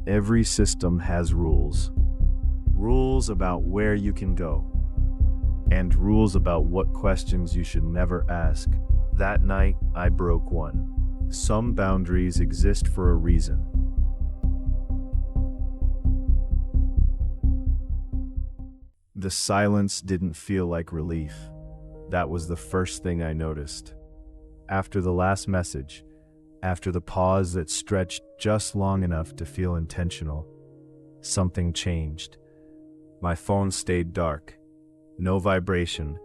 Every system has rules. Rules about where you can go, and rules about what questions you should never ask. That night, I broke one. Some boundaries exist for a reason. The silence didn't feel like relief. That was the first thing I noticed. After the last message, after the pause that stretched just long enough to feel intentional, something changed. My phone stayed dark. No vibration,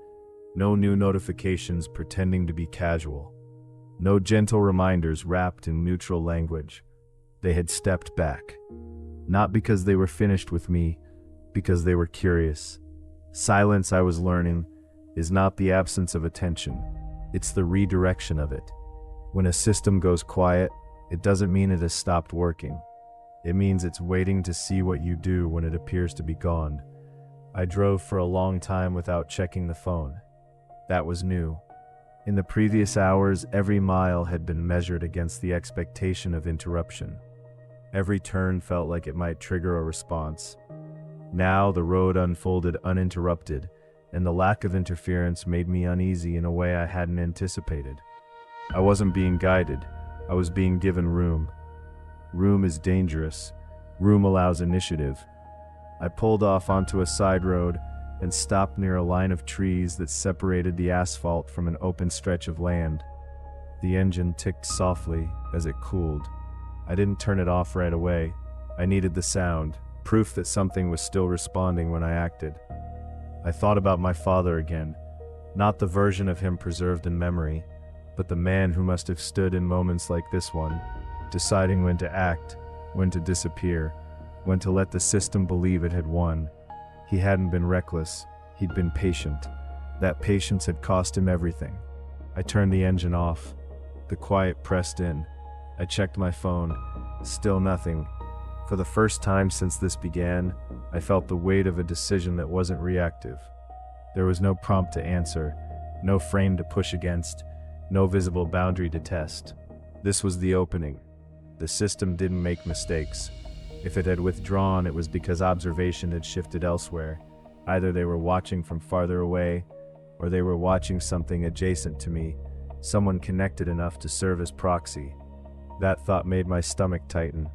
no new notifications pretending to be casual, no gentle reminders wrapped in neutral language. They had stepped back, not because they were finished with me, because they were curious. Silence, I was learning, is not the absence of attention, it's the redirection of it. When a system goes quiet, it doesn't mean it has stopped working. It means it's waiting to see what you do when it appears to be gone. I drove for a long time without checking the phone. That was new. In the previous hours, every mile had been measured against the expectation of interruption. Every turn felt like it might trigger a response. Now the road unfolded uninterrupted, and the lack of interference made me uneasy in a way I hadn't anticipated. I wasn't being guided, I was being given room. Room is dangerous. Room allows initiative. I pulled off onto a side road and stopped near a line of trees that separated the asphalt from an open stretch of land. The engine ticked softly as it cooled. I didn't turn it off right away. I needed the sound, proof that something was still responding when I acted. I thought about my father again, not the version of him preserved in memory, but the man who must have stood in moments like this one, deciding when to act, when to disappear, when to let the system believe it had won. He hadn't been reckless, he'd been patient. That patience had cost him everything. I turned the engine off. The quiet pressed in. I checked my phone. Still nothing. For the first time since this began, I felt the weight of a decision that wasn't reactive. There was no prompt to answer, no frame to push against, no visible boundary to test. This was the opening. The system didn't make mistakes. If it had withdrawn, it was because observation had shifted elsewhere. Either they were watching from farther away, or they were watching something adjacent to me, someone connected enough to serve as proxy. That thought made my stomach tighten.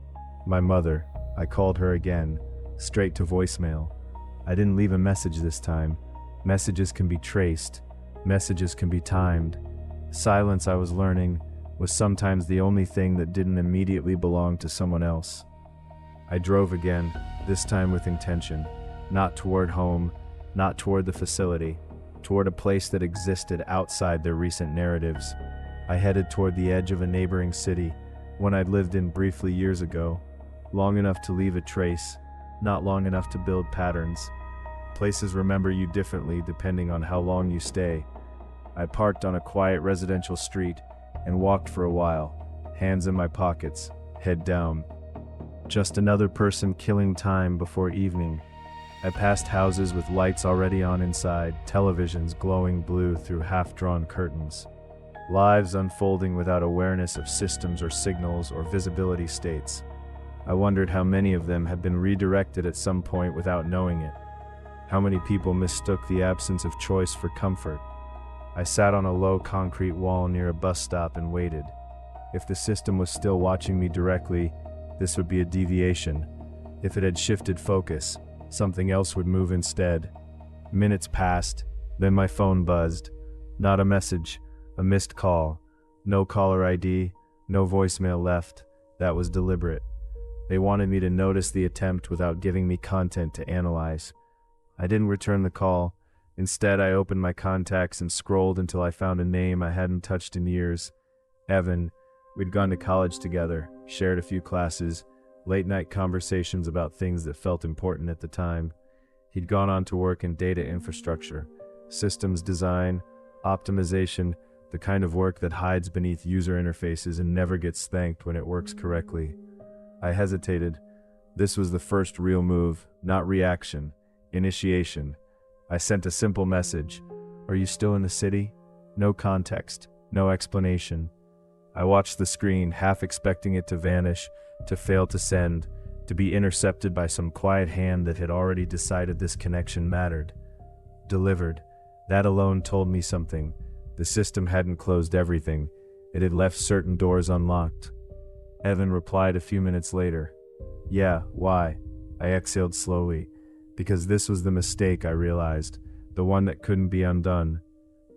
My mother. I called her again, straight to voicemail. I didn't leave a message this time. Messages can be traced. Messages can be timed. Silence, I was learning, was sometimes the only thing that didn't immediately belong to someone else. I drove again, this time with intention. Not toward home, not toward the facility, toward a place that existed outside their recent narratives. I headed toward the edge of a neighboring city, one I'd lived in briefly years ago. Long enough to leave a trace, not long enough to build patterns. Places remember you differently depending on how long you stay. I parked on a quiet residential street and walked for a while, hands in my pockets, head down. Just another person killing time before evening. I passed houses with lights already on inside, televisions glowing blue through half-drawn curtains. Lives unfolding without awareness of systems or signals or visibility states. I wondered how many of them had been redirected at some point without knowing it. How many people mistook the absence of choice for comfort. I sat on a low concrete wall near a bus stop and waited. If the system was still watching me directly, this would be a deviation. If it had shifted focus, something else would move instead. Minutes passed, then my phone buzzed. Not a message, a missed call. No caller ID, no voicemail left. That was deliberate. They wanted me to notice the attempt without giving me content to analyze. I didn't return the call. Instead, I opened my contacts and scrolled until I found a name I hadn't touched in years. Evan. We'd gone to college together, shared a few classes, late-night conversations about things that felt important at the time. He'd gone on to work in data infrastructure, systems design, optimization, the kind of work that hides beneath user interfaces and never gets thanked when it works correctly. I hesitated. This was the first real move, not reaction, initiation. I sent a simple message. Are you still in the city? No context, no explanation. I watched the screen, half expecting it to vanish, to fail to send, to be intercepted by some quiet hand that had already decided this connection mattered. Delivered. That alone told me something. The system hadn't closed everything. It had left certain doors unlocked. Evan replied a few minutes later. Yeah, why? I exhaled slowly, because this was the mistake I realized, the one that couldn't be undone.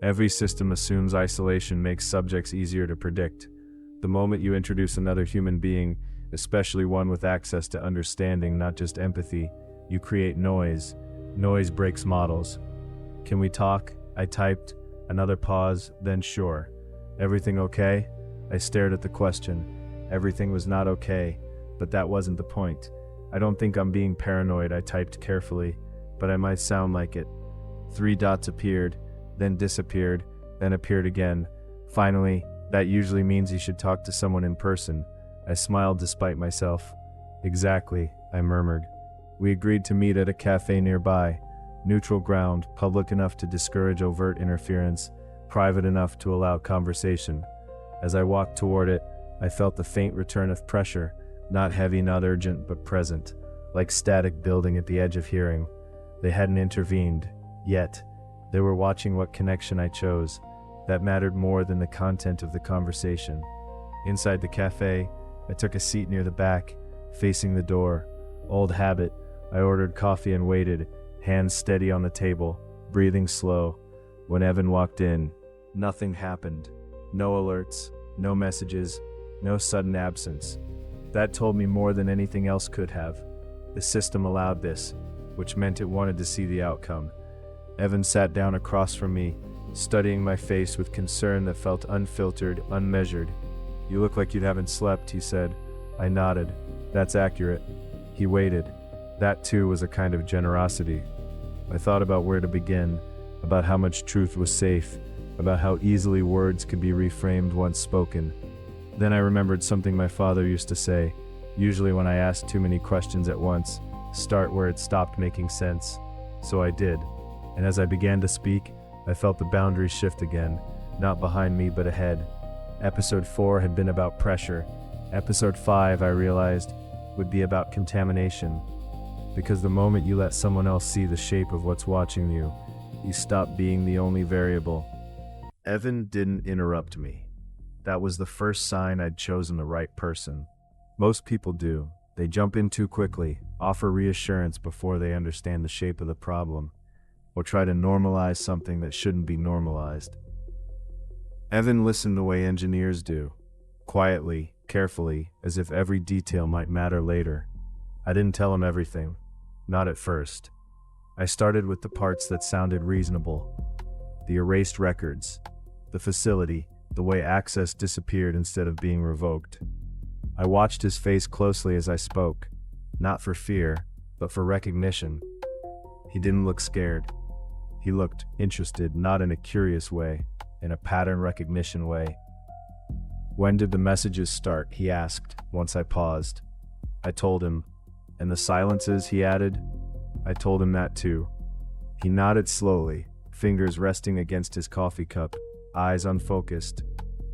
Every system assumes isolation makes subjects easier to predict. The moment you introduce another human being, especially one with access to understanding, not just empathy, you create noise. Noise breaks models. Can we talk? I typed. Another pause, then sure. Everything okay? I stared at the question. Everything was not okay, but that wasn't the point. I don't think I'm being paranoid, I typed carefully, but I might sound like it. 3 dots appeared, then disappeared, then appeared again. Finally, that usually means you should talk to someone in person. I smiled despite myself. Exactly, I murmured. We agreed to meet at a cafe nearby. Neutral ground, public enough to discourage overt interference, private enough to allow conversation. As I walked toward it, I felt the faint return of pressure, not heavy, not urgent, but present, like static building at the edge of hearing. They hadn't intervened, yet. They were watching what connection I chose. That mattered more than the content of the conversation. Inside the cafe, I took a seat near the back, facing the door. Old habit, I ordered coffee and waited, hands steady on the table, breathing slow. When Evan walked in, nothing happened. No alerts, no messages, no sudden absence. That told me more than anything else could have. The system allowed this, which meant it wanted to see the outcome. Evan sat down across from me, studying my face with concern that felt unfiltered, unmeasured. You look like you haven't slept, he said. I nodded. That's accurate. He waited. That too was a kind of generosity. I thought about where to begin, about how much truth was safe, about how easily words could be reframed once spoken. Then I remembered something my father used to say, usually when I asked too many questions at once, start where it stopped making sense. So I did. And as I began to speak, I felt the boundaries shift again, not behind me but ahead. Episode 4 had been about pressure. Episode 5, I realized, would be about contamination. Because the moment you let someone else see the shape of what's watching you, you stop being the only variable. Evan didn't interrupt me. That was the first sign I'd chosen the right person. Most people do. They jump in too quickly, offer reassurance before they understand the shape of the problem, or try to normalize something that shouldn't be normalized. Evan listened the way engineers do, quietly, carefully, as if every detail might matter later. I didn't tell him everything, not at first. I started with the parts that sounded reasonable. The erased records, the facility, the way access disappeared instead of being revoked. I watched his face closely as I spoke, not for fear, but for recognition. He didn't look scared. He looked interested, not in a curious way, in a pattern recognition way. When did the messages start? He asked, once I paused. I told him. And the silences, he added. I told him that too. He nodded slowly, fingers resting against his coffee cup, eyes unfocused.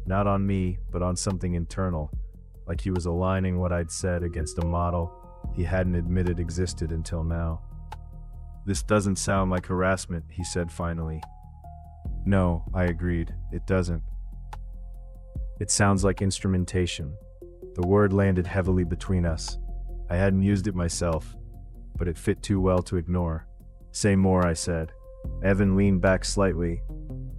Not on me, but on something internal, like he was aligning what I'd said against a model he hadn't admitted existed until now. This doesn't sound like harassment, he said finally. No, I agreed, it doesn't. It sounds like instrumentation. The word landed heavily between us. I hadn't used it myself, but it fit too well to ignore. Say more, I said. Evan leaned back slightly,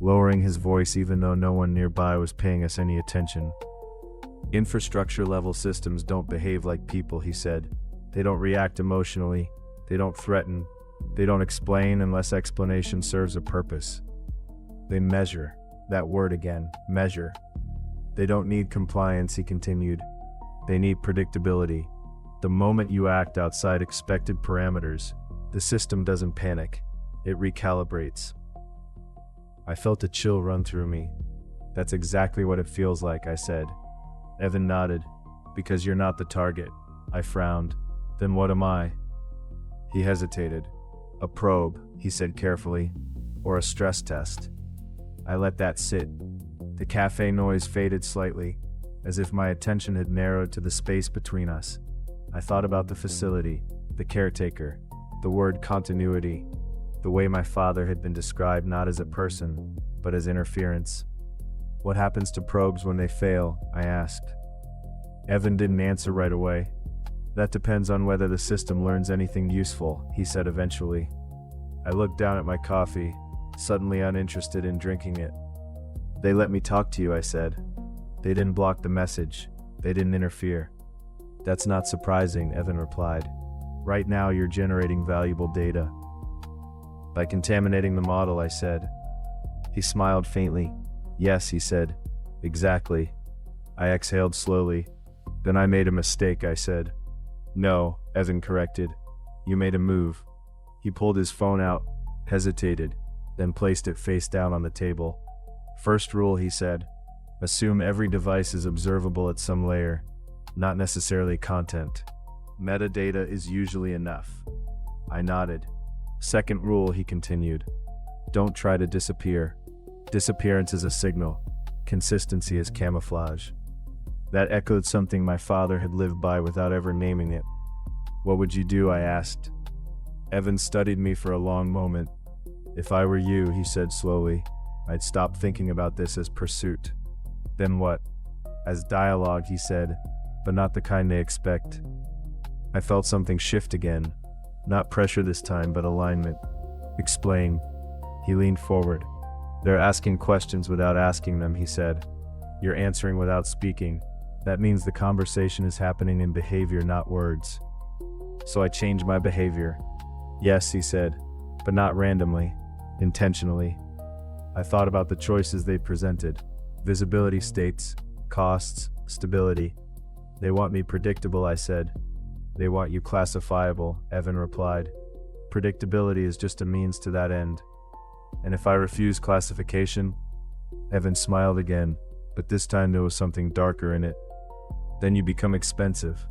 lowering his voice even though no one nearby was paying us any attention. Infrastructure-level systems don't behave like people, he said. They don't react emotionally. They don't threaten. They don't explain unless explanation serves a purpose. They measure. That word again, measure. They don't need compliance, he continued. They need predictability. The moment you act outside expected parameters, the system doesn't panic. It recalibrates. I felt a chill run through me. That's exactly what it feels like, I said. Evan nodded. Because you're not the target. I frowned. Then what am I? He hesitated. A probe, he said carefully, or a stress test. I let that sit. The cafe noise faded slightly, as if my attention had narrowed to the space between us. I thought about the facility, the caretaker, the word continuity, the way my father had been described not as a person, but as interference. What happens to probes when they fail? I asked. Evan didn't answer right away. That depends on whether the system learns anything useful, he said eventually. I looked down at my coffee, suddenly uninterested in drinking it. They let me talk to you, I said. They didn't block the message. They didn't interfere. That's not surprising, Evan replied. Right now you're generating valuable data. By contaminating the model, I said. He smiled faintly. Yes, he said. Exactly. I exhaled slowly. Then I made a mistake, I said. No, Evan corrected. You made a move. He pulled his phone out, hesitated, then placed it face down on the table. First rule, he said. Assume every device is observable at some layer, not necessarily content. Metadata is usually enough. I nodded. Second rule, he continued. Don't try to disappear. Disappearance is a signal. Consistency is camouflage. That echoed something my father had lived by without ever naming it. What would you do? I asked. Evan studied me for a long moment. If I were you, he said slowly, I'd stop thinking about this as pursuit. Then what? As dialogue, he said, but not the kind they expect. I felt something shift again. Not pressure this time, but alignment. Explain. He leaned forward. They're asking questions without asking them, he said. You're answering without speaking. That means the conversation is happening in behavior, not words. So I changed my behavior. Yes, he said, but not randomly, intentionally. I thought about the choices they presented. Visibility states, costs, stability. They want me predictable, I said. They want you classifiable, Evan replied. Predictability is just a means to that end. And if I refuse classification? Evan smiled again, but this time there was something darker in it. Then you become expensive.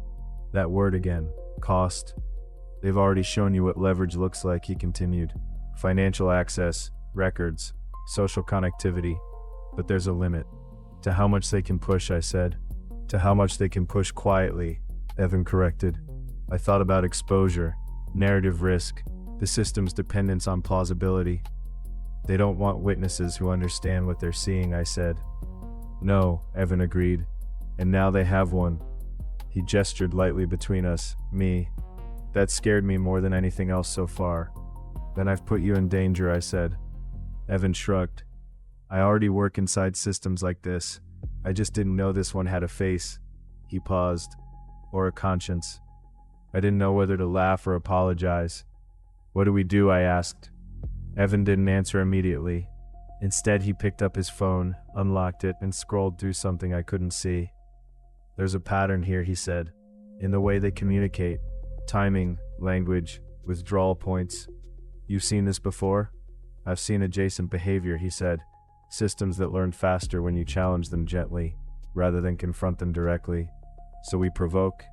That word again, cost. They've already shown you what leverage looks like, he continued. Financial access, records, social connectivity. But there's a limit. To how much they can push, I said. To how much they can push quietly, Evan corrected. I thought about exposure, narrative risk, the system's dependence on plausibility. They don't want witnesses who understand what they're seeing, I said. No, Evan agreed. And now they have one. He gestured lightly between us, me. That scared me more than anything else so far. Then I've put you in danger, I said. Evan shrugged. I already work inside systems like this. I just didn't know this one had a face. He paused. Or a conscience. I didn't know whether to laugh or apologize. What do we do? I asked. Evan didn't answer immediately. Instead, he picked up his phone, unlocked it, and scrolled through something I couldn't see. There's a pattern here, he said, in the way they communicate. Timing, language, withdrawal points. You've seen this before? I've seen adjacent behavior, he said. Systems that learn faster when you challenge them gently, rather than confront them directly. So we provoke?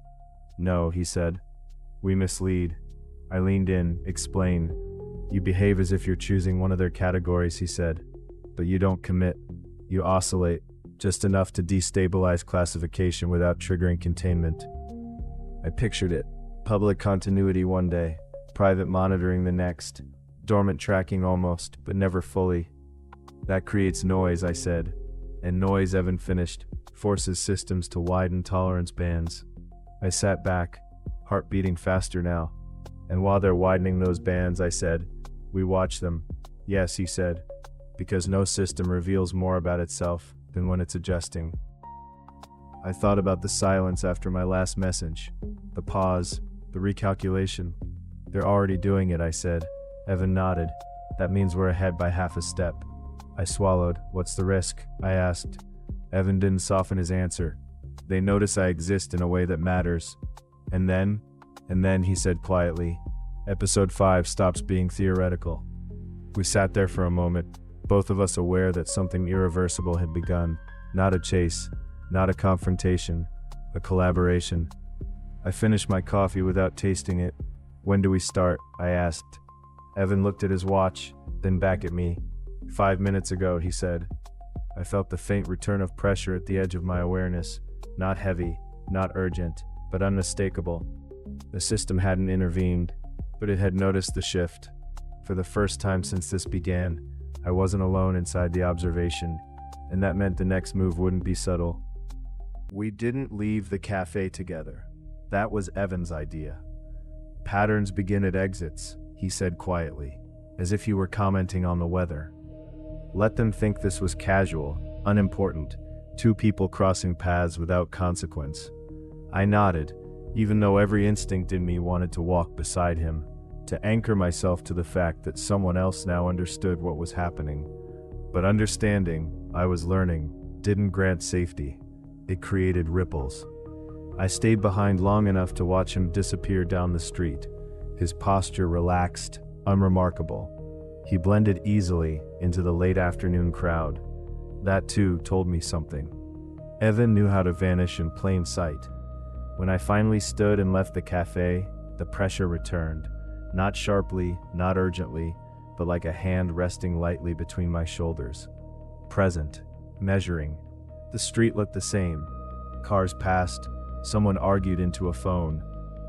No, he said. We mislead. I leaned in, explain. You behave as if you're choosing one of their categories, he said. But you don't commit. You oscillate, just enough to destabilize classification without triggering containment. I pictured it. Public continuity one day, private monitoring the next, dormant tracking almost, but never fully. That creates noise, I said. And noise, Evan finished, forces systems to widen tolerance bands. I sat back, heart beating faster now. And while they're widening those bands, I said, we watch them. Yes, he said, because no system reveals more about itself than when it's adjusting. I thought about the silence after my last message, the pause, the recalculation. They're already doing it, I said. Evan nodded. That means we're ahead by half a step. I swallowed. What's the risk? I asked. Evan didn't soften his answer. They notice I exist in a way that matters. And then, he said quietly, Episode 5 stops being theoretical. We sat there for a moment, both of us aware that something irreversible had begun. Not a chase, not a confrontation, a collaboration. I finished my coffee without tasting it. When do we start? I asked. Evan looked at his watch, then back at me. 5 minutes ago, he said. I felt the faint return of pressure at the edge of my awareness. Not heavy, not urgent, but unmistakable. The system hadn't intervened, but it had noticed the shift. For the first time since this began, I wasn't alone inside the observation, and that meant the next move wouldn't be subtle. We didn't leave the cafe together. That was Evan's idea. Patterns begin at exits, he said quietly, as if he were commenting on the weather. Let them think this was casual, unimportant, two people crossing paths without consequence. I nodded, even though every instinct in me wanted to walk beside him, to anchor myself to the fact that someone else now understood what was happening. But understanding, I was learning, didn't grant safety. It created ripples. I stayed behind long enough to watch him disappear down the street, his posture relaxed, unremarkable. He blended easily into the late afternoon crowd. That too told me something. Evan knew how to vanish in plain sight. When I finally stood and left the cafe, the pressure returned. Not sharply, not urgently, but like a hand resting lightly between my shoulders. Present, measuring. The street looked the same. Cars passed, someone argued into a phone.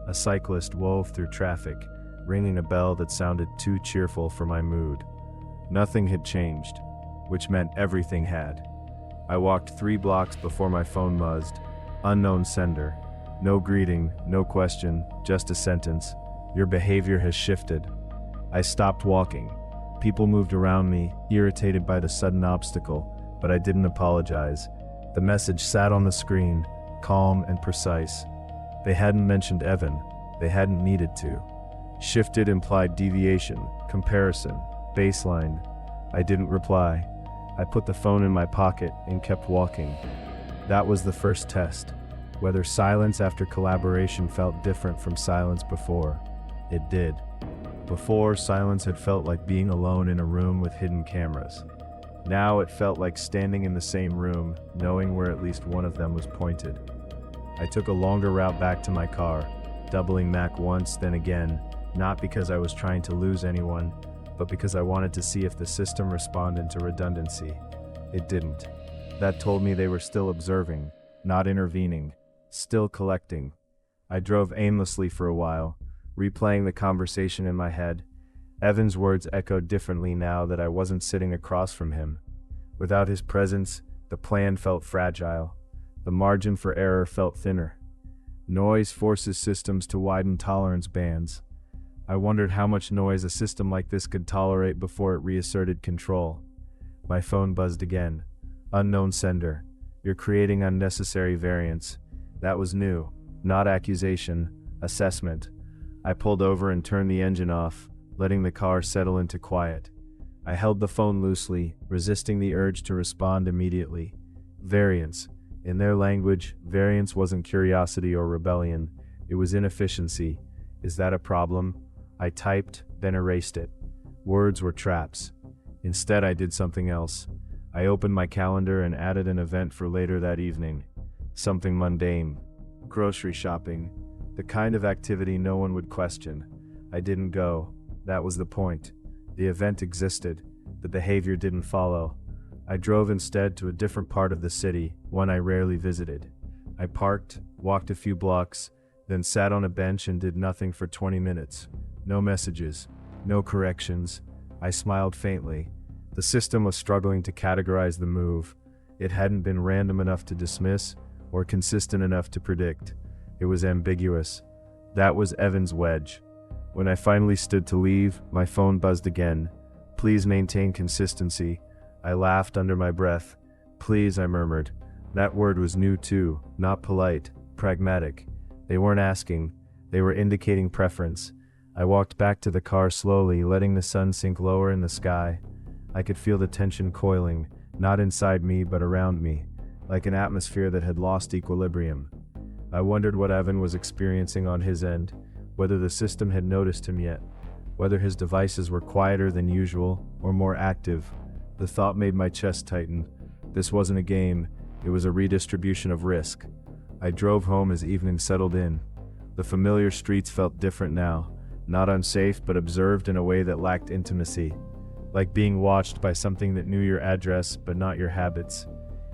A cyclist wove through traffic, ringing a bell that sounded too cheerful for my mood. Nothing had changed, which meant everything had. I walked 3 blocks before my phone buzzed. Unknown sender. No greeting, no question, just a sentence. Your behavior has shifted. I stopped walking. People moved around me, irritated by the sudden obstacle, but I didn't apologize. The message sat on the screen, calm and precise. They hadn't mentioned Evan. They hadn't needed to. Shifted implied deviation, comparison, baseline. I didn't reply. I put the phone in my pocket and kept walking. That was the first test. Whether silence after collaboration felt different from silence before. It did. Before, silence had felt like being alone in a room with hidden cameras. Now it felt like standing in the same room, knowing where at least one of them was pointed. I took a longer route back to my car, doubling back once, then again, not because I was trying to lose anyone, but because I wanted to see if the system responded to redundancy. It didn't. That told me they were still observing, not intervening, still collecting. I drove aimlessly for a while, replaying the conversation in my head. Evan's words echoed differently now that I wasn't sitting across from him. Without his presence, the plan felt fragile. The margin for error felt thinner. Noise forces systems to widen tolerance bands. I wondered how much noise a system like this could tolerate before it reasserted control. My phone buzzed again. Unknown sender. You're creating unnecessary variance. That was new. Not accusation. Assessment. I pulled over and turned the engine off, letting the car settle into quiet. I held the phone loosely, resisting the urge to respond immediately. Variance. In their language, variance wasn't curiosity or rebellion. It was inefficiency. Is that a problem? I typed, then erased it. Words were traps. Instead, I did something else. I opened my calendar and added an event for later that evening. Something mundane. Grocery shopping. The kind of activity no one would question. I didn't go. That was the point. The event existed. The behavior didn't follow. I drove instead to a different part of the city, one I rarely visited. I parked, walked a few blocks, then sat on a bench and did nothing for 20 minutes. No messages, no corrections. I smiled faintly. The system was struggling to categorize the move. It hadn't been random enough to dismiss, or consistent enough to predict. It was ambiguous. That was Evan's wedge. When I finally stood to leave, my phone buzzed again. Please maintain consistency. I laughed under my breath. Please, I murmured. That word was new too, not polite, pragmatic. They weren't asking, they were indicating preference. I walked back to the car slowly, letting the sun sink lower in the sky. I could feel the tension coiling, not inside me but around me, like an atmosphere that had lost equilibrium. I wondered what Evan was experiencing on his end, whether the system had noticed him yet, whether his devices were quieter than usual or more active. The thought made my chest tighten. This wasn't a game, it was a redistribution of risk. I drove home as evening settled in. The familiar streets felt different now, not unsafe but observed in a way that lacked intimacy, like being watched by something that knew your address but not your habits.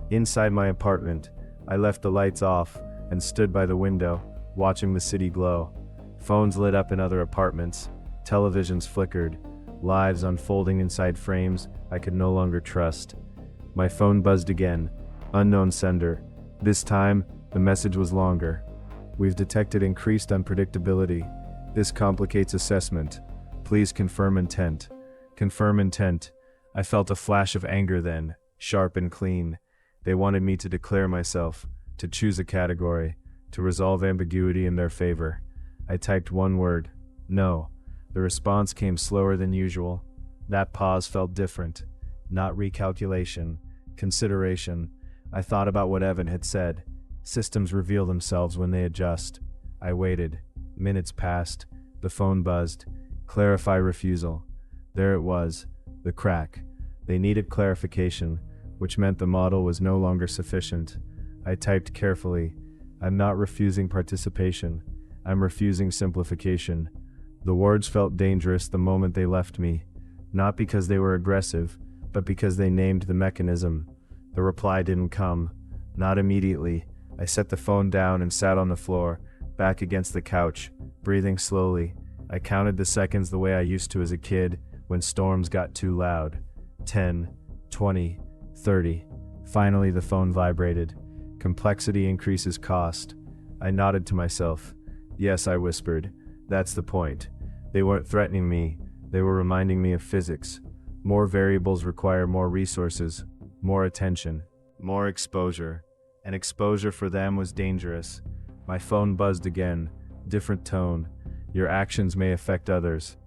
Inside my apartment, I left the lights off and stood by the window, watching the city glow. Phones lit up in other apartments, televisions flickered, lives unfolding inside frames I could no longer trust. My phone buzzed again. Unknown sender. This time, the message was longer. We've detected increased unpredictability. This complicates assessment. Please confirm intent. Confirm intent. I felt a flash of anger then, sharp and clean. They wanted me to declare myself, to choose a category, to resolve ambiguity in their favor. I typed one word, no. The response came slower than usual. That pause felt different. Not recalculation, consideration. I thought about what Evan had said. Systems reveal themselves when they adjust. I waited. Minutes passed. The phone buzzed. Clarify refusal. There it was, the crack. They needed clarification, which meant the model was no longer sufficient. I typed carefully. I'm not refusing participation. I'm refusing simplification. The words felt dangerous the moment they left me, not because they were aggressive, but because they named the mechanism. The reply didn't come. Not immediately. I set the phone down and sat on the floor, back against the couch, breathing slowly. I counted the seconds the way I used to as a kid when storms got too loud. 10, 20, 30. Finally, the phone vibrated. Complexity increases cost. I nodded to myself. Yes, I whispered. That's the point. They weren't threatening me. They were reminding me of physics. More variables require more resources, more attention, more exposure. And exposure for them was dangerous. My phone buzzed again. Different tone. Your actions may affect others.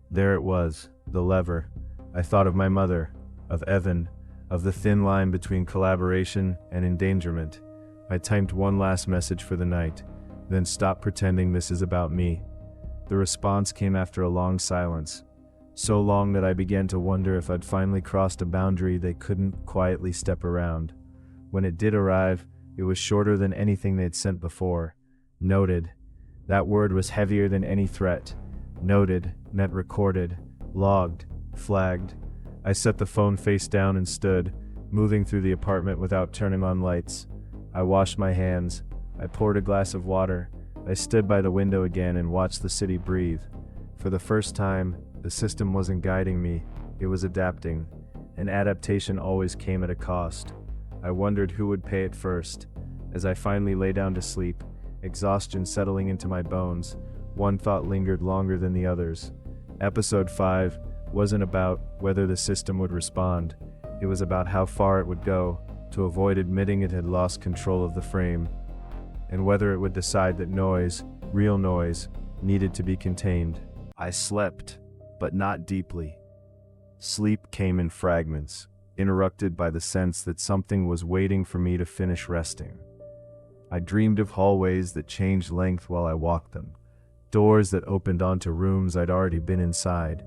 There it was, the lever. I thought of my mother, of Evan, of the thin line between collaboration and endangerment. I typed one last message for the night, then stopped pretending this is about me. The response came after a long silence, so long that I began to wonder if I'd finally crossed a boundary they couldn't quietly step around. When it did arrive, it was shorter than anything they'd sent before. Noted. That word was heavier than any threat. Noted meant recorded, logged, flagged. I set the phone face down and stood, moving through the apartment without turning on lights. I washed my hands. I poured a glass of water. I stood by the window again and watched the city breathe. For the first time, the system wasn't guiding me, it was adapting. And adaptation always came at a cost. I wondered who would pay it first. As I finally lay down to sleep, exhaustion settling into my bones, one thought lingered longer than the others. Episode 5 wasn't about whether the system would respond. It was about how far it would go to avoid admitting it had lost control of the frame, and whether it would decide that noise, real noise, needed to be contained. I slept, but not deeply. Sleep came in fragments, interrupted by the sense that something was waiting for me to finish resting. I dreamed of hallways that changed length while I walked them, doors that opened onto rooms I'd already been inside.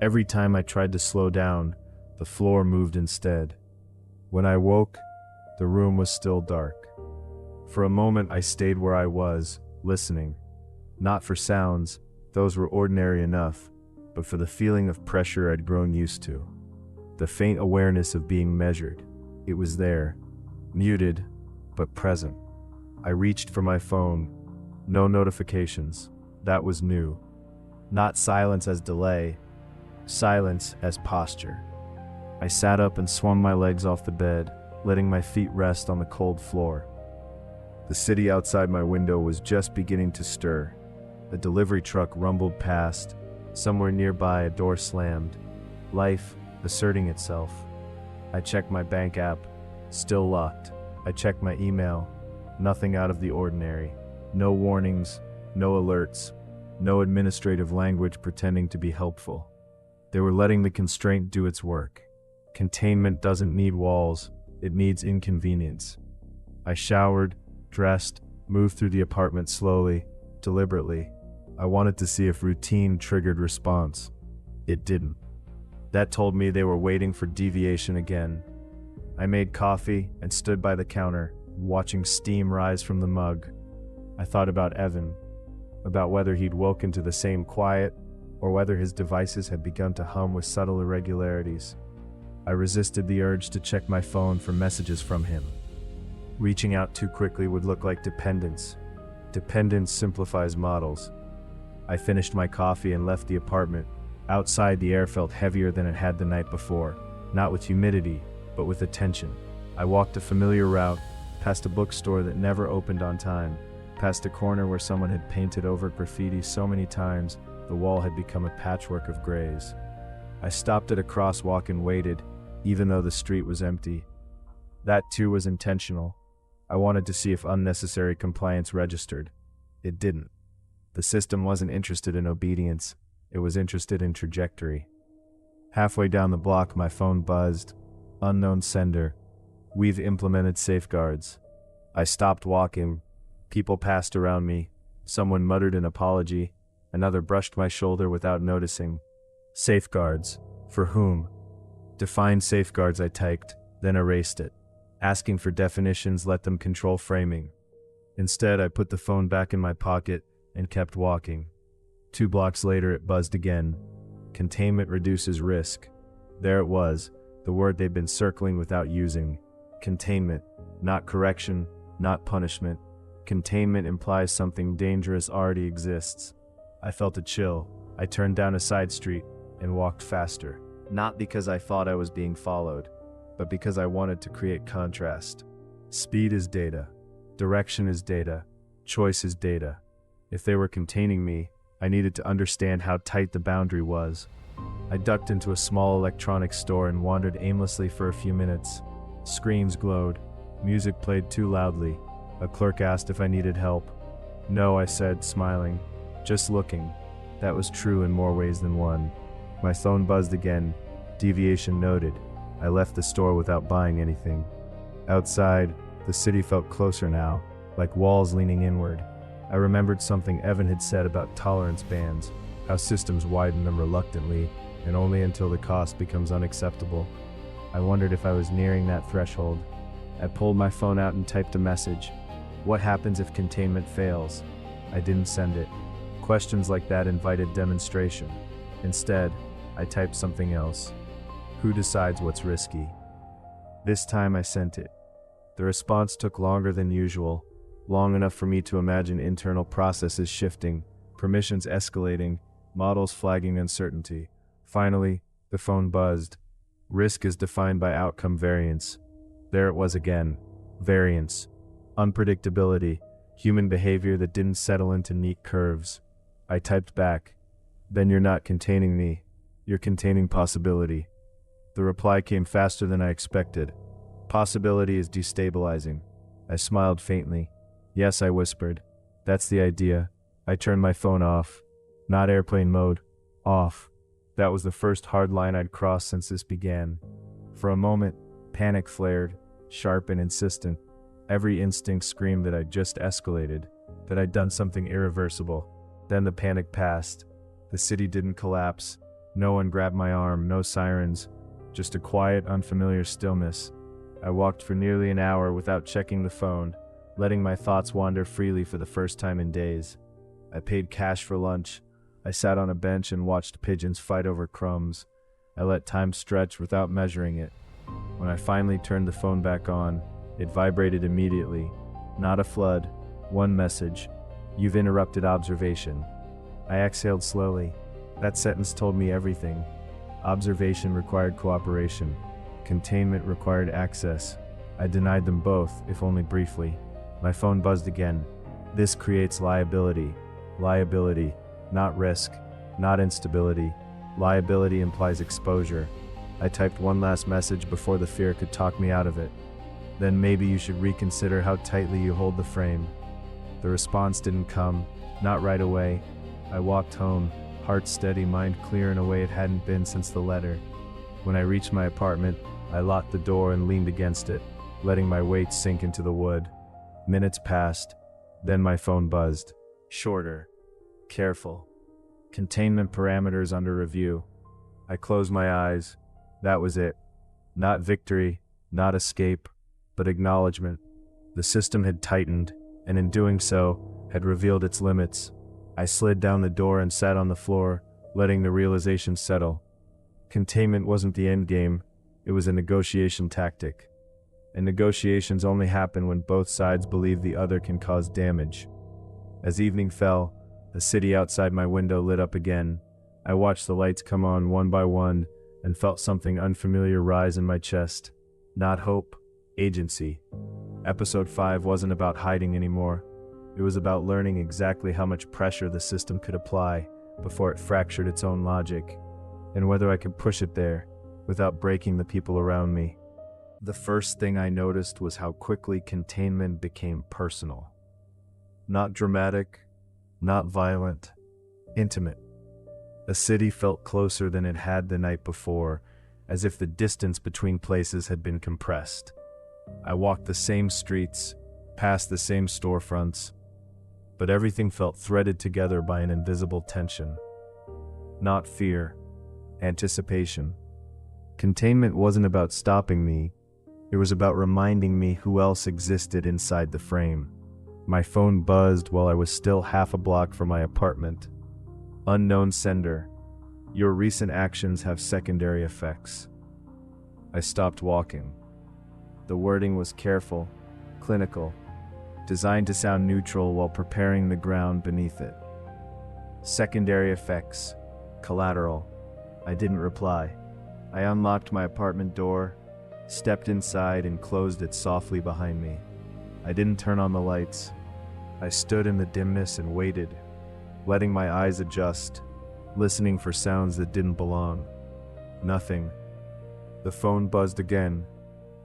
Every time I tried to slow down, the floor moved instead. When I woke, the room was still dark. For a moment I stayed where I was, listening. Not for sounds, those were ordinary enough, but for the feeling of pressure I'd grown used to. The faint awareness of being measured. It was there, muted, but present. I reached for my phone. No notifications. That was new. Not silence as delay, silence as posture. I sat up and swung my legs off the bed, letting my feet rest on the cold floor. The city outside my window was just beginning to stir. A delivery truck rumbled past. Somewhere nearby, a door slammed. Life asserting itself. I checked my bank app. Still locked. I checked my email. Nothing out of the ordinary. No warnings, no alerts, no administrative language pretending to be helpful. They were letting the constraint do its work. Containment doesn't need walls, it needs inconvenience. I showered, dressed, moved through the apartment slowly, deliberately. I wanted to see if routine triggered response. It didn't. That told me they were waiting for deviation again. I made coffee and stood by the counter, watching steam rise from the mug. I thought about Evan, about whether he'd woken to the same quiet, or whether his devices had begun to hum with subtle irregularities. I resisted the urge to check my phone for messages from him. Reaching out too quickly would look like dependence. Dependence simplifies models. I finished my coffee and left the apartment. Outside, the air felt heavier than it had the night before, not with humidity, but with attention. I walked a familiar route, past a bookstore that never opened on time, past a corner where someone had painted over graffiti so many times the wall had become a patchwork of grays. I stopped at a crosswalk and waited, even though the street was empty. That too was intentional. I wanted to see if unnecessary compliance registered. It didn't. The system wasn't interested in obedience, it was interested in trajectory. Halfway down the block, my phone buzzed. Unknown sender. We've implemented safeguards. I stopped walking. People passed around me. Someone muttered an apology. Another brushed my shoulder without noticing. Safeguards. For whom? Define safeguards, I typed, then erased it. Asking for definitions let them control framing. Instead, I put the phone back in my pocket and kept walking. 2 blocks later, it buzzed again. Containment reduces risk. There it was, the word they'd been circling without using. Containment, not correction, not punishment. Containment implies something dangerous already exists. I felt a chill. I turned down a side street and walked faster. Not because I thought I was being followed, but because I wanted to create contrast. Speed is data. Direction is data. Choice is data. If they were containing me, I needed to understand how tight the boundary was. I ducked into a small electronics store and wandered aimlessly for a few minutes. Screens glowed. Music played too loudly. A clerk asked if I needed help. No, I said, smiling. Just looking. That was true in more ways than one. My phone buzzed again. Deviation noted. I left the store without buying anything. Outside, the city felt closer now, like walls leaning inward. I remembered something Evan had said about tolerance bands, how systems widen them reluctantly, and only until the cost becomes unacceptable. I wondered if I was nearing that threshold. I pulled my phone out and typed a message. What happens if containment fails? I didn't send it. Questions like that invited demonstration. Instead, I typed something else. Who decides what's risky? This time I sent it. The response took longer than usual, long enough for me to imagine internal processes shifting, permissions escalating, models flagging uncertainty. Finally, the phone buzzed. Risk is defined by outcome variance. There it was again. Variance. Unpredictability. Human behavior that didn't settle into neat curves. I typed back. Then you're not containing me. You're containing possibility. The reply came faster than I expected. Possibility is destabilizing. I smiled faintly. Yes, I whispered. That's the idea. I turned my phone off. Not airplane mode. Off. That was the first hard line I'd crossed since this began. For a moment, panic flared, sharp and insistent. Every instinct screamed that I'd just escalated, that I'd done something irreversible. Then the panic passed. The city didn't collapse. No one grabbed my arm, no sirens, just a quiet, unfamiliar stillness. I walked for nearly an hour without checking the phone, letting my thoughts wander freely for the first time in days. I paid cash for lunch. I sat on a bench and watched pigeons fight over crumbs. I let time stretch without measuring it. When I finally turned the phone back on, it vibrated immediately. Not a flood, one message. You've interrupted observation. I exhaled slowly. That sentence told me everything. Observation required cooperation. Containment required access. I denied them both, if only briefly. My phone buzzed again. This creates liability. Liability, not risk, not instability. Liability implies exposure. I typed one last message before the fear could talk me out of it. Then maybe you should reconsider how tightly you hold the frame. The response didn't come, not right away. I walked home, heart steady, mind clear in a way it hadn't been since the letter. When I reached my apartment, I locked the door and leaned against it, letting my weight sink into the wood. Minutes passed, then my phone buzzed. Shorter. Careful. Containment parameters under review. I closed my eyes. That was it. Not victory, not escape, but acknowledgement. The system had tightened, and in doing so, had revealed its limits. I slid down the door and sat on the floor, letting the realization settle. Containment wasn't the end game, it was a negotiation tactic. And negotiations only happen when both sides believe the other can cause damage. As evening fell, the city outside my window lit up again. I watched the lights come on one by one and felt something unfamiliar rise in my chest. Not hope, agency. Episode 5 wasn't about hiding anymore. It was about learning exactly how much pressure the system could apply before it fractured its own logic, and whether I could push it there without breaking the people around me. The first thing I noticed was how quickly containment became personal. Not dramatic, not violent, intimate. The city felt closer than it had the night before, as if the distance between places had been compressed. I walked the same streets, past the same storefronts, but everything felt threaded together by an invisible tension. Not fear, anticipation. Containment wasn't about stopping me, it was about reminding me who else existed inside the frame. My phone buzzed while I was still half a block from my apartment. Unknown sender. Your recent actions have secondary effects. I stopped walking. The wording was careful, clinical, designed to sound neutral while preparing the ground beneath it. Secondary effects. Collateral. I didn't reply. I unlocked my apartment door, stepped inside and closed it softly behind me. I didn't turn on the lights. I stood in the dimness and waited, letting my eyes adjust, listening for sounds that didn't belong. Nothing. The phone buzzed again.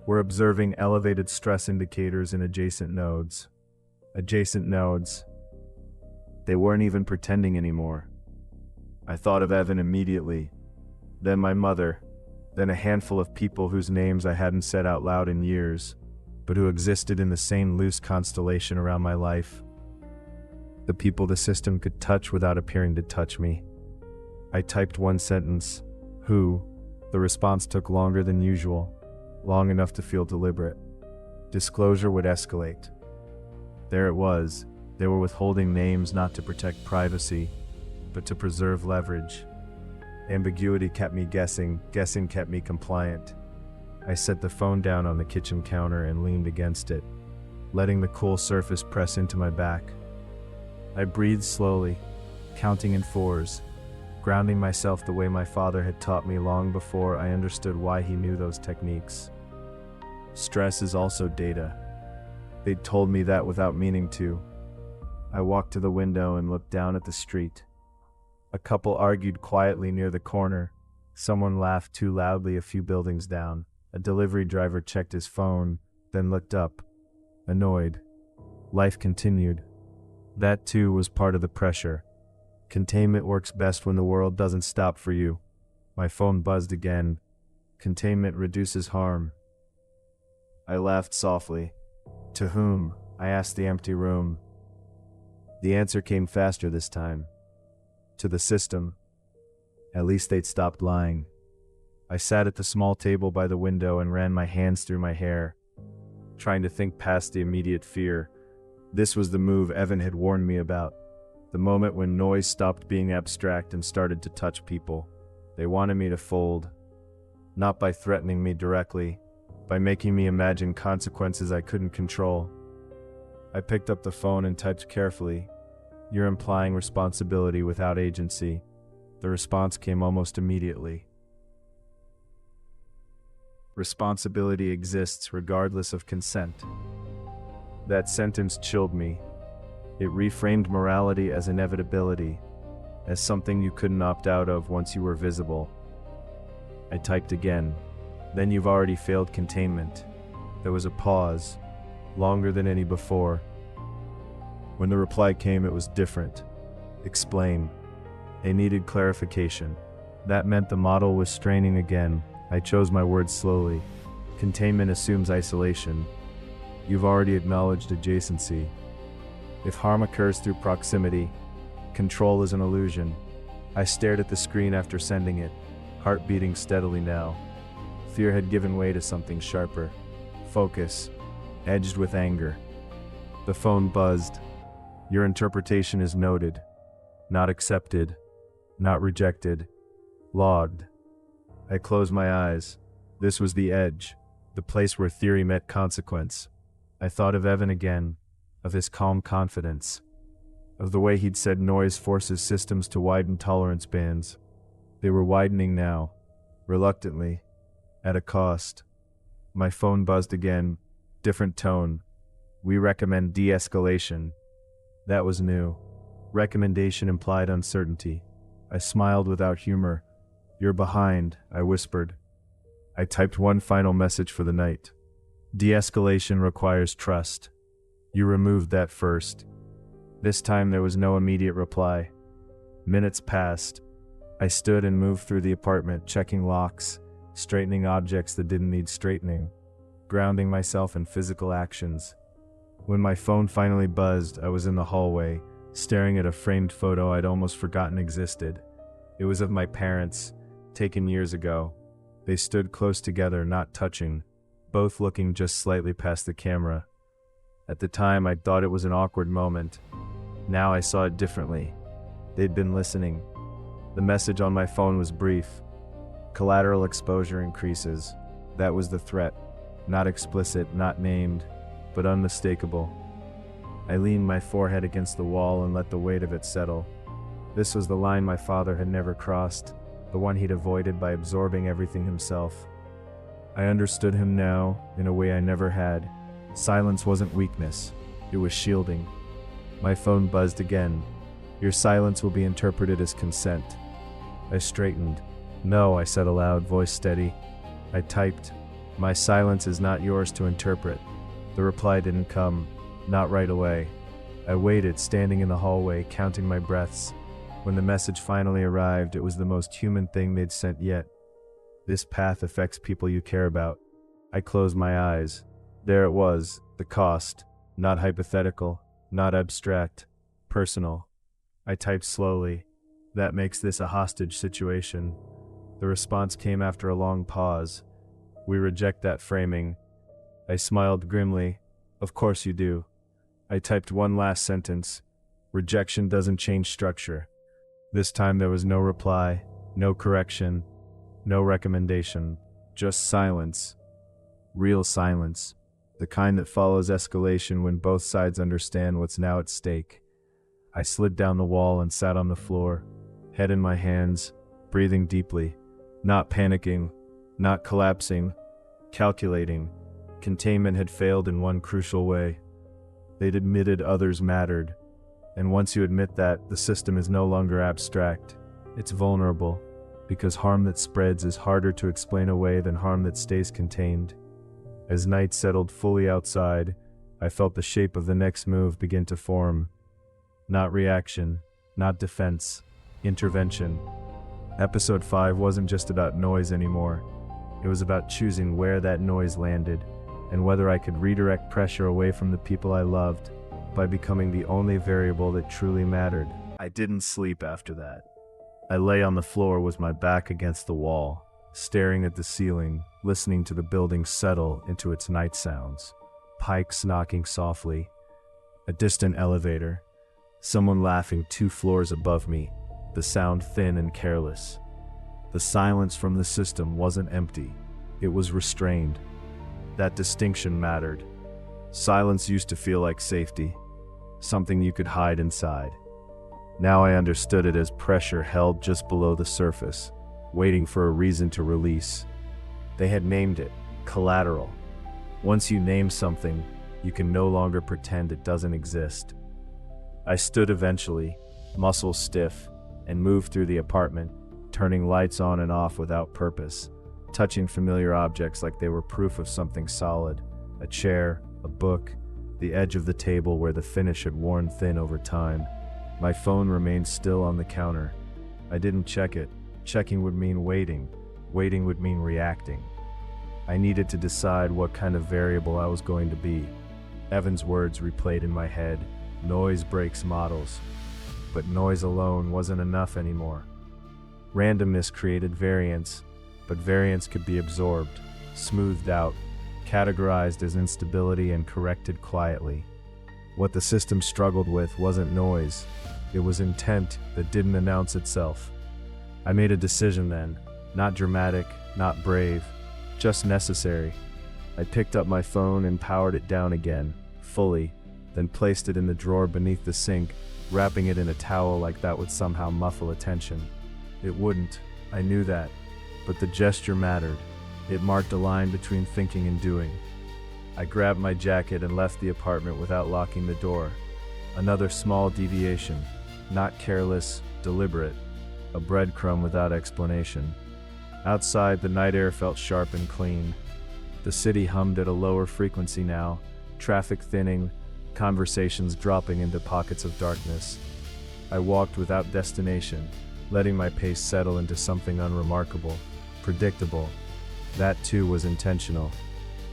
We're observing elevated stress indicators in adjacent nodes. Adjacent nodes. They weren't even pretending anymore. I thought of Evan immediately, then my mother, then a handful of people whose names I hadn't said out loud in years, but who existed in the same loose constellation around my life. The people the system could touch without appearing to touch me. I typed one sentence, who. The response took longer than usual, long enough to feel deliberate. Disclosure would escalate. There it was. They were withholding names not to protect privacy, but to preserve leverage. Ambiguity kept me guessing kept me compliant. I set the phone down on the kitchen counter and leaned against it, letting the cool surface press into my back. I breathed slowly, counting in fours, grounding myself the way my father had taught me long before I understood why he knew those techniques. Stress is also data. They'd told me that without meaning to. I walked to the window and looked down at the street. A couple argued quietly near the corner. Someone laughed too loudly a few buildings down. A delivery driver checked his phone, then looked up, annoyed. Life continued. That too was part of the pressure. Containment works best when the world doesn't stop for you. My phone buzzed again. Containment reduces harm. I laughed softly. To whom? I asked the empty room. The answer came faster this time. To the system. At least they'd stopped lying. I sat at the small table by the window and ran my hands through my hair, trying to think past the immediate fear. This was the move Evan had warned me about. The moment when noise stopped being abstract and started to touch people. They wanted me to fold. Not by threatening me directly, by making me imagine consequences I couldn't control. I picked up the phone and typed carefully, "You're implying responsibility without agency." The response came almost immediately. Responsibility exists regardless of consent. That sentence chilled me. It reframed morality as inevitability, as something you couldn't opt out of once you were visible. I typed again. Then you've already failed containment. There was a pause, longer than any before. When the reply came, it was different. Explain. They needed clarification. That meant the model was straining again. I chose my words slowly. Containment assumes isolation. You've already acknowledged adjacency. If harm occurs through proximity, control is an illusion. I stared at the screen after sending it, heart beating steadily now. Fear had given way to something sharper. Focus, edged with anger. The phone buzzed. Your interpretation is noted. Not accepted. Not rejected. Logged. I closed my eyes. This was the edge, the place where theory met consequence. I thought of Evan again, of his calm confidence. of the way he'd said noise forces systems to widen tolerance bands. They were widening now, reluctantly, at a cost. My phone buzzed again, different tone. We recommend de-escalation. That was new. Recommendation implied uncertainty. I smiled without humor. You're behind, I whispered. I typed one final message for the night. De-escalation requires trust. You removed that first. This time there was no immediate reply. Minutes passed. I stood and moved through the apartment, checking locks, straightening objects that didn't need straightening, grounding myself in physical actions. When my phone finally buzzed, I was in the hallway, staring at a framed photo I'd almost forgotten existed. It was of my parents, taken years ago. They stood close together, not touching, both looking just slightly past the camera. At the time, I thought it was an awkward moment. Now I saw it differently. They'd been listening. The message on my phone was brief. Collateral exposure increases. That was the threat. Not explicit, not named, but unmistakable. I leaned my forehead against the wall and let the weight of it settle. This was the line my father had never crossed, the one he'd avoided by absorbing everything himself. I understood him now in a way I never had. Silence wasn't weakness, it was shielding. My phone buzzed again. Your silence will be interpreted as consent. I straightened. No, I said aloud, voice steady. I typed, my silence is not yours to interpret. The reply didn't come, not right away. I waited, standing in the hallway, counting my breaths. When the message finally arrived, it was the most human thing they'd sent yet. This path affects people you care about. I closed my eyes. There it was, the cost. Not hypothetical, not abstract, personal. I typed slowly. That makes this a hostage situation. The response came after a long pause. We reject that framing. I smiled grimly. Of course you do. I typed one last sentence. Rejection doesn't change structure. This time there was no reply, no correction, no recommendation, just silence. Real silence. The kind that follows escalation when both sides understand what's now at stake. I slid down the wall and sat on the floor, head in my hands, breathing deeply, not panicking, not collapsing, calculating. Containment had failed in one crucial way. They'd admitted others mattered. And once you admit that, the system is no longer abstract. It's vulnerable, because harm that spreads is harder to explain away than harm that stays contained. As night settled fully outside, I felt the shape of the next move begin to form. Not reaction, not defense, intervention. Episode 5 wasn't just about noise anymore. It was about choosing where that noise landed, and whether I could redirect pressure away from the people I loved by becoming the only variable that truly mattered. I didn't sleep after that. I lay on the floor with my back against the wall, staring at the ceiling, listening to the building settle into its night sounds. Pikes knocking softly, a distant elevator, someone laughing 2 floors above me, the sound thin and careless. The silence from the system wasn't empty, it was restrained. That distinction mattered. Silence used to feel like safety, something you could hide inside. Now I understood it as pressure held just below the surface, waiting for a reason to release. They had named it collateral. Once you name something, you can no longer pretend it doesn't exist. I stood eventually, muscles stiff, and moved through the apartment, turning lights on and off without purpose, touching familiar objects like they were proof of something solid. A chair, a book, the edge of the table where the finish had worn thin over time. My phone remained still on the counter. I didn't check it. Checking would mean waiting. Waiting would mean reacting. I needed to decide what kind of variable I was going to be. Evan's words replayed in my head. Noise breaks models. But noise alone wasn't enough anymore. Randomness created variance, but variance could be absorbed, smoothed out, categorized as instability and corrected quietly. What the system struggled with wasn't noise. It was intent that didn't announce itself. I made a decision then, not dramatic, not brave, just necessary. I picked up my phone and powered it down again, fully, then placed it in the drawer beneath the sink, wrapping it in a towel like that would somehow muffle attention. It wouldn't, I knew that, but the gesture mattered. It marked a line between thinking and doing. I grabbed my jacket and left the apartment without locking the door. Another small deviation, not careless, deliberate, a breadcrumb without explanation. Outside, the night air felt sharp and clean. The city hummed at a lower frequency now, traffic thinning, conversations dropping into pockets of darkness. I walked without destination, letting my pace settle into something unremarkable, predictable. That too was intentional.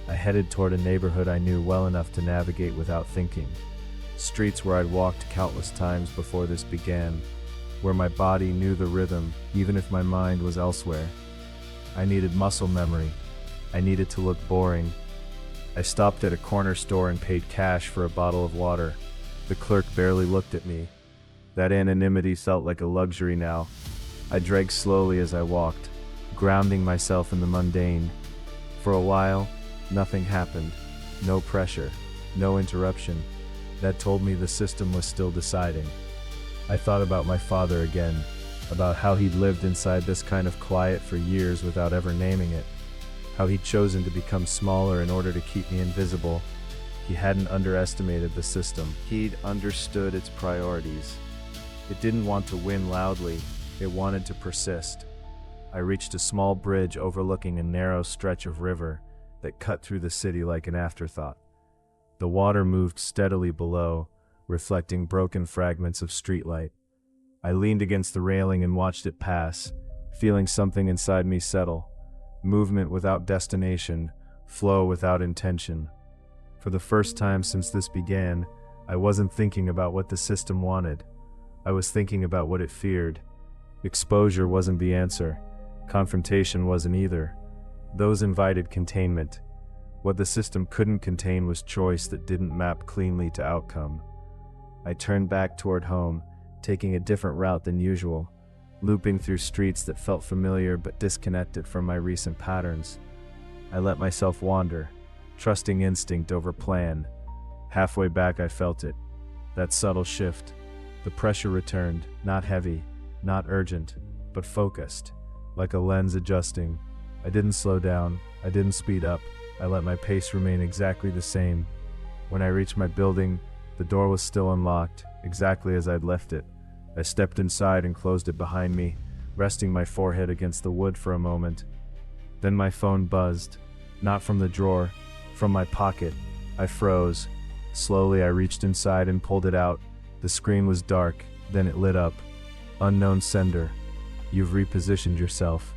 I headed toward a neighborhood I knew well enough to navigate without thinking. Streets where I'd walked countless times before this began, where my body knew the rhythm even if my mind was elsewhere. I needed muscle memory. I needed to look boring. I stopped at a corner store and paid cash for a bottle of water. The clerk barely looked at me. That anonymity felt like a luxury now. I drank slowly as I walked, grounding myself in the mundane. For a while, nothing happened. No pressure, no interruption. That told me the system was still deciding. I thought about my father again, about how he'd lived inside this kind of quiet for years without ever naming it, how he'd chosen to become smaller in order to keep me invisible. He hadn't underestimated the system. He'd understood its priorities. It didn't want to win loudly, it wanted to persist. I reached a small bridge overlooking a narrow stretch of river that cut through the city like an afterthought. The water moved steadily below, reflecting broken fragments of streetlight. I leaned against the railing and watched it pass, feeling something inside me settle. Movement without destination, flow without intention. For the first time since this began, I wasn't thinking about what the system wanted. I was thinking about what it feared. Exposure wasn't the answer. Confrontation wasn't either. Those invited containment. What the system couldn't contain was choice that didn't map cleanly to outcome. I turned back toward home, taking a different route than usual, looping through streets that felt familiar but disconnected from my recent patterns. I let myself wander, trusting instinct over plan. Halfway back I felt it. That subtle shift. The pressure returned, not heavy, not urgent, but focused, like a lens adjusting. I didn't slow down, I didn't speed up. I let my pace remain exactly the same. When I reached my building, the door was still unlocked, exactly as I'd left it. I stepped inside and closed it behind me, resting my forehead against the wood for a moment. Then my phone buzzed, not from the drawer, from my pocket. I froze. Slowly I reached inside and pulled it out. The screen was dark, then it lit up. Unknown sender. You've repositioned yourself.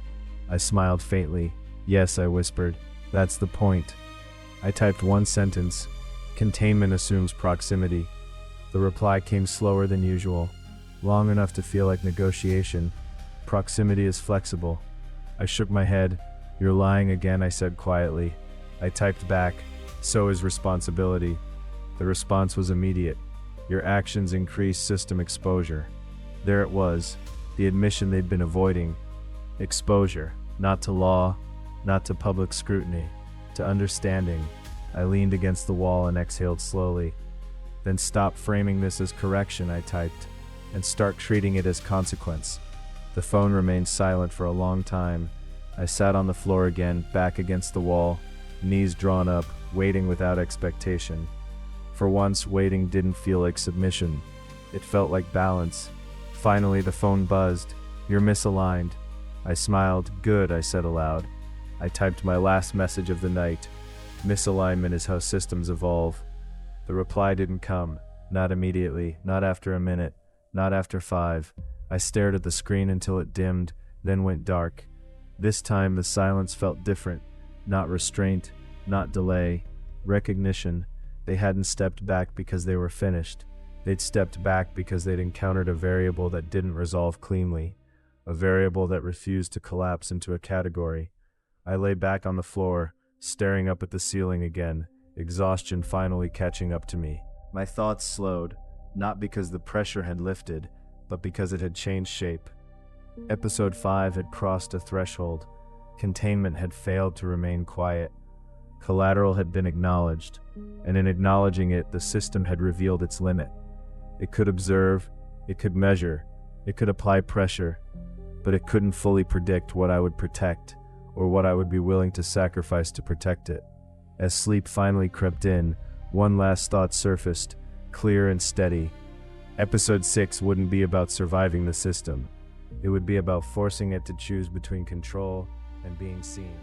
I smiled faintly. Yes, I whispered. That's the point. I typed one sentence. Containment assumes proximity. The reply came slower than usual, long enough to feel like negotiation. Proximity is flexible. I shook my head. You're lying again, I said quietly. I typed back. So is responsibility. The response was immediate. Your actions increase system exposure. There it was, the admission they'd been avoiding. Exposure, not to law, not to public scrutiny, to understanding. I leaned against the wall and exhaled slowly. Then stop framing this as correction, I typed, and start treating it as consequence. The phone remained silent for a long time. I sat on the floor again, back against the wall, knees drawn up, waiting without expectation. For once, waiting didn't feel like submission. It felt like balance. Finally, the phone buzzed. You're misaligned. I smiled. Good, I said aloud. I typed my last message of the night. Misalignment is how systems evolve. The reply didn't come. Not immediately, not after a minute, not after 5. I stared at the screen until it dimmed, then went dark. This time the silence felt different. Not restraint, not delay. Recognition. They hadn't stepped back because they were finished. They'd stepped back because they'd encountered a variable that didn't resolve cleanly. A variable that refused to collapse into a category. I lay back on the floor, staring up at the ceiling again, exhaustion finally catching up to me. My thoughts slowed, not because the pressure had lifted, but because it had changed shape. Episode 5 had crossed a threshold. Containment had failed to remain quiet. Collateral had been acknowledged, and in acknowledging it, the system had revealed its limit. It could observe, it could measure, it could apply pressure, but it couldn't fully predict what I would protect or what I would be willing to sacrifice to protect it. As sleep finally crept in, one last thought surfaced, clear and steady. Episode 6 wouldn't be about surviving the system. It would be about forcing it to choose between control and being seen.